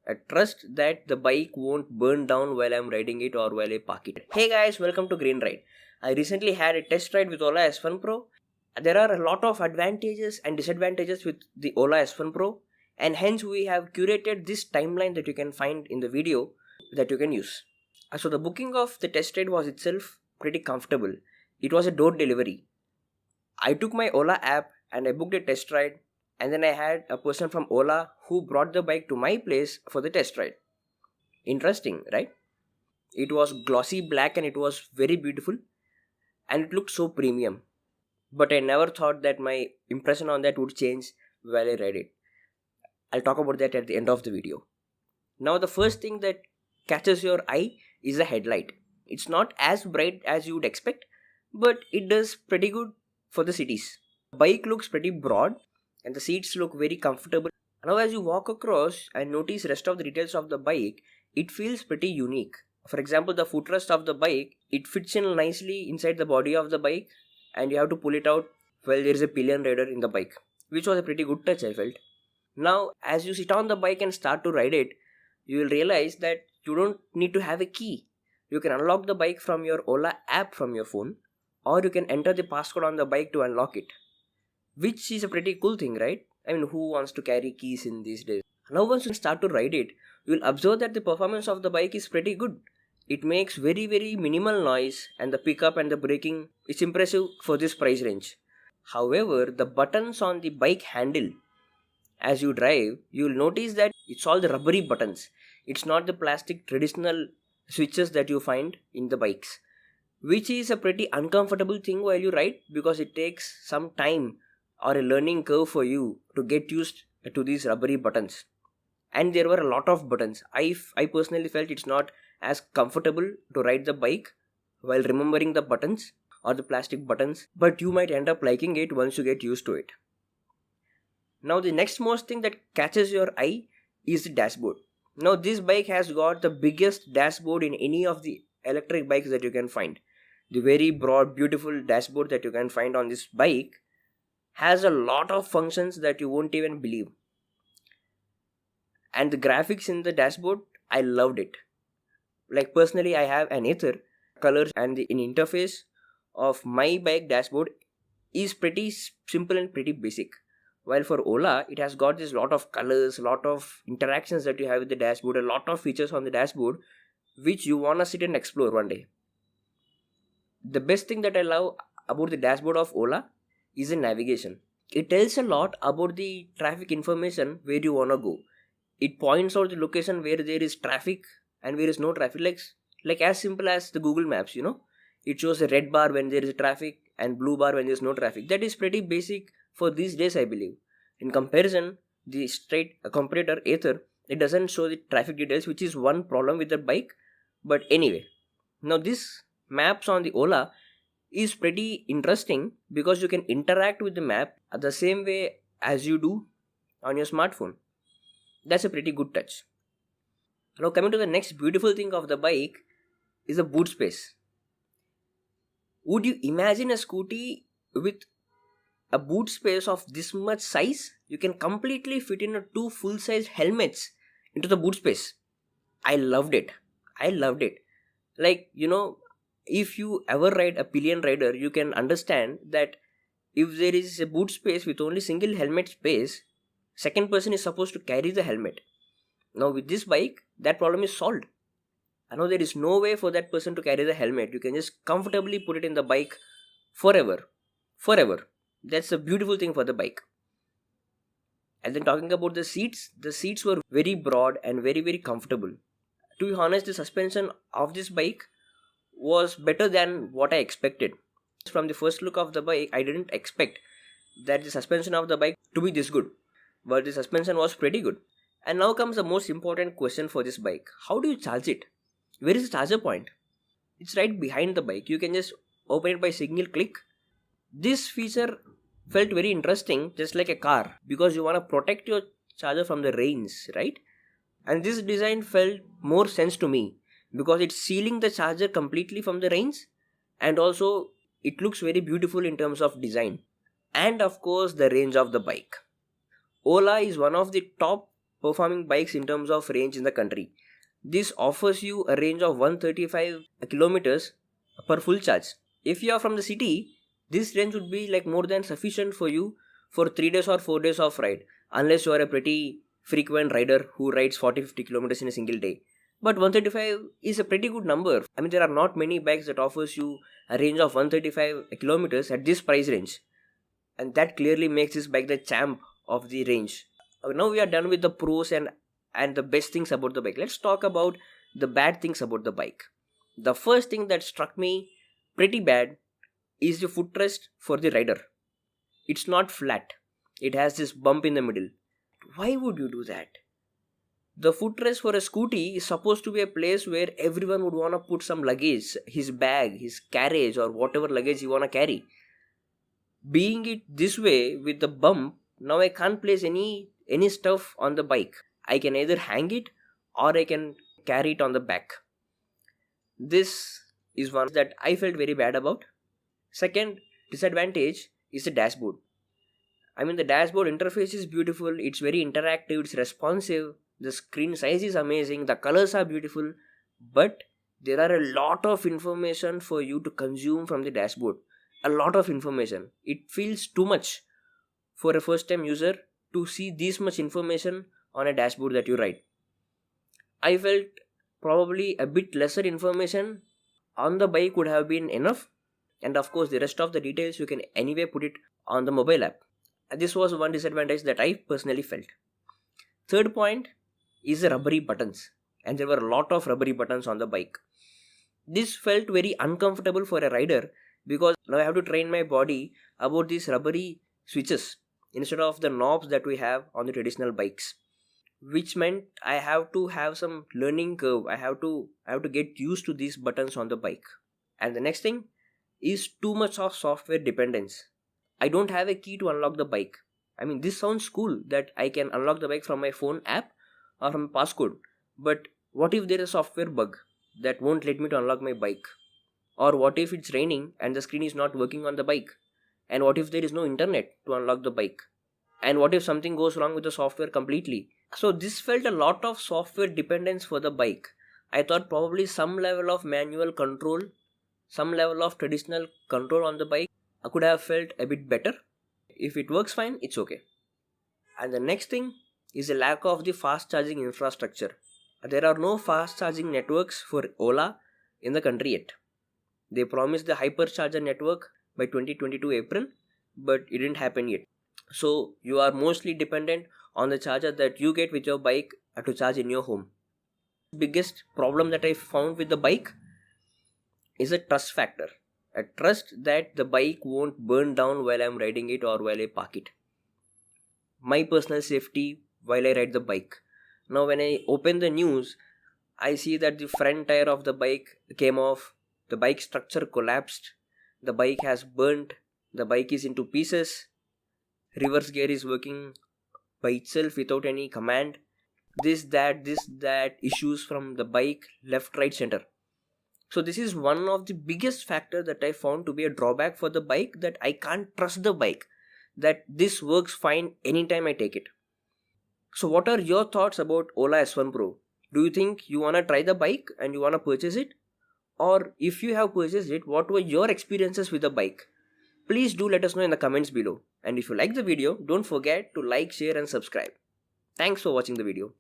a trust that the bike won't burn down while I'm riding it or while I park it. Hey guys, welcome to Green Ride. I recently had a test ride with Ola S1 Pro. There are a lot of advantages and disadvantages with the Ola S1 Pro, and hence we have curated this timeline that you can find in the video that you can use. So the booking of the test ride was itself pretty comfortable. It was a door delivery. I took my Ola app and I booked a test ride, and then I had a person from Ola who brought the bike to my place for the test ride. Interesting, right? It was glossy black and it was very beautiful and it looked so premium. But I never thought that my impression on that would change while I read it. I'll talk about that at the end of the video. Now the first thing that catches your eye is the headlight. It's not as bright as you would expect, but it does pretty good for the cities. The bike looks pretty broad and the seats look very comfortable. Now as you walk across and notice rest of the details of the bike, it feels pretty unique. For example, the footrest of the bike, it fits in nicely inside the body of the bike and you have to pull it out while there is a pillion rider in the bike, which was a pretty good touch, I felt. Now as you sit on the bike and start to ride it, you will realize that you don't need to have a key. You can unlock the bike from your Ola app from your phone, or you can enter the passcode on the bike to unlock it, which is a pretty cool thing, right? I mean, who wants to carry keys in these days? Now once you start to ride it, you will observe that the performance of the bike is pretty good. It makes very minimal noise and the pickup and the braking is impressive for this price range. However, the buttons on the bike handle, as you drive, you will notice that it's all the rubbery buttons. It's not the plastic traditional switches that you find in the bikes, which is a pretty uncomfortable thing while you ride because it takes some time or a learning curve for you to get used to these rubbery buttons. And there were a lot of buttons. I personally felt it's not as comfortable to ride the bike while remembering the buttons or the plastic buttons, but you might end up liking it once you get used to it. Now the next most thing that catches your eye is the dashboard. Now this bike has got the biggest dashboard in any of the electric bikes that you can find. The very broad, beautiful dashboard that you can find on this bike has a lot of functions that you won't even believe. And the graphics in the dashboard, I loved it. Like personally, I have an ather colors and the interface of my bike dashboard is pretty simple and pretty basic. While for Ola, it has got this lot of colors, lot of interactions that you have with the dashboard, a lot of features on the dashboard, which you wanna sit and explore one day. The best thing that I love about the dashboard of Ola is the navigation. It tells a lot about the traffic information where you wanna go. It points out the location where there is traffic and where is no traffic, like as simple as the Google Maps, It shows a red bar when there is traffic and blue bar when there is no traffic. That is pretty basic for these days, I believe. In comparison, the straight competitor ather, it doesn't show the traffic details, which is one problem with the bike. But anyway, now this maps on the Ola is pretty interesting because you can interact with the map the same way as you do on your smartphone. That's a pretty good touch. Now coming to the next beautiful thing of the bike is the boot space. Would you imagine a scooty with a boot space of this much size? You can completely fit in 2 full-size helmets into the boot space. I loved it. Like, if you ever ride a pillion rider, you can understand that if there is a boot space with only single helmet space, second person is supposed to carry the helmet. Now with this bike, that problem is solved. I know there is no way for that person to carry the helmet. You can just comfortably put it in the bike forever. That's a beautiful thing for the bike. And then talking about the seats were very broad and very comfortable. To be honest, the suspension of this bike was better than what I expected. From the first look of the bike, I didn't expect that the suspension of the bike to be this good. But the suspension was pretty good. And now comes the most important question for this bike. How do you charge it? Where is the charger point? It's right behind the bike. You can just open it by single click. This feature felt very interesting, just like a car, because you want to protect your charger from the rains, right? And this design felt more sense to me because it's sealing the charger completely from the rains, and also it looks very beautiful in terms of design. And of course, the range of the bike. Ola is one of the top performing bikes in terms of range in the country. This offers you a range of 135 kilometers per full charge. If you are from the city, this range would be like more than sufficient for you for 3 days or 4 days of ride, unless you are a pretty frequent rider who rides 40-50 kilometers in a single day. But 135 is a pretty good number. I mean, there are not many bikes that offers you a range of 135 kilometers at this price range, and that clearly makes this bike the champ of the range. Now we are done with the pros and the best things about the bike. Let's talk about the bad things about the bike. The first thing that struck me pretty bad is the footrest for the rider. It's not flat. It has this bump in the middle. Why would you do that? The footrest for a scooty is supposed to be a place where everyone would want to put some luggage, his bag, his carriage, or whatever luggage you want to carry. Being it this way with the bump, now I can't place any stuff on the bike. I can either hang it or I can carry it on the back. This is one that I felt very bad about. Second disadvantage is the dashboard. I mean, the dashboard interface is beautiful, it's very interactive, it's responsive, the screen size is amazing, the colors are beautiful, but there are a lot of information for you to consume from the dashboard. A lot of information. It feels too much for a first time user to see this much information on a dashboard that you ride. I felt probably a bit lesser information on the bike would have been enough, and of course the rest of the details you can anyway put it on the mobile app. This was one disadvantage that I personally felt. Third point is the rubbery buttons, and there were a lot of rubbery buttons on the bike. This felt very uncomfortable for a rider because now I have to train my body about these rubbery switches instead of the knobs that we have on the traditional bikes, which meant I have to have some learning curve. I have to get used to these buttons on the bike. And the next thing is too much of software dependence. I don't have a key to unlock the bike. I mean, this sounds cool that I can unlock the bike from my phone app or from a passcode, but what if there is a software bug that won't let me to unlock my bike? Or what if it's raining and the screen is not working on the bike? And what if there is no internet to unlock the bike? And what if something goes wrong with the software completely? So this felt a lot of software dependence for the bike. I thought probably some level of manual control, some level of traditional control on the bike I could have felt a bit better. If it works fine, it's okay. And the next thing is the lack of the fast charging infrastructure. There are no fast charging networks for Ola in the country yet. They promised the hypercharger network by 2022 April, but it didn't happen yet. So you are mostly dependent on the charger that you get with your bike to charge in your home. Biggest problem that I found with the bike is a trust factor. A trust that the bike won't burn down while I'm riding it or while I park it. My personal safety while I ride the bike. Now when I open the news, I see that the front tire of the bike came off, the bike structure collapsed, the bike has burnt, the bike is into pieces, reverse gear is working by itself without any command, this, that, issues from the bike, left, right, center. So this is one of the biggest factor that I found to be a drawback for the bike, that I can't trust the bike, that this works fine anytime I take it. So what are your thoughts about Ola S1 Pro? Do you think you want to try the bike and you want to purchase it? Or if you have purchased it, what were your experiences with the bike? Please do let us know in the comments below. And if you like the video, don't forget to like, share and subscribe. Thanks for watching the video.